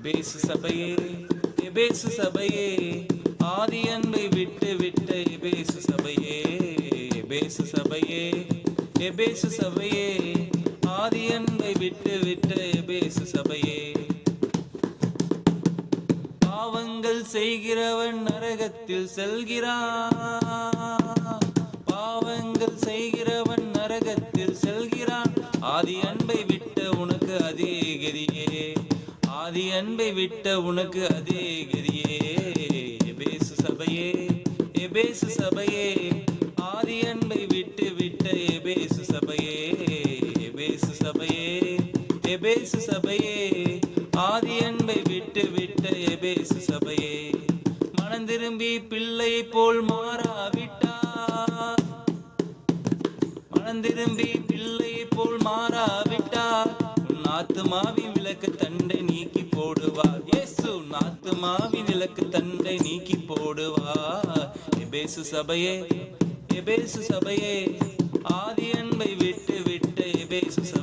எபேசு சபையே, எபேசு சபையே, ஆதி அன்பை விட்டு விட்ட எபேசு சபையே, எபேசு சபையே, எபேசு சபையே, ஆதி அன்பை விட்டு விட்ட எபேசு சபையே. பாவங்கள் செய்கிறவன் நரகத்தில் செல்கிறான், பாவங்கள் செய்கிறவன் நரகத்தில் செல்கிறான். ஆதி அன்பை விட்ட உனக்கு அதே கதியே, ஆதி அன்பை விட்ட உனக்கு அதே கதியே. எபேசு சபையே, எபேசு சபையே, ஆதி அன்பை விட்டு விட்ட எபேசு சபையே, எபேசு சபையே, எபேசு சபையே, ஆதி அன்பை விட்டு விட்ட எபேசு சபையே. மனம் திரும்பி பிள்ளை போல் மாறாவிட்டார், மனம் திரும்பி பிள்ளை போல் மாறாவிட்டார். உன் ஆத்துமாவின் விளக்கு தண்டை நீக்கி போடுவார். இயேசு உன் ஆத்துமாவின் விளக்கு தண்டை நீக்கி போடுவார். எபேசு சபையே, எபேசு சபையே, ஆதி அன்பை விட்டு விட்ட எபேசு சபையே.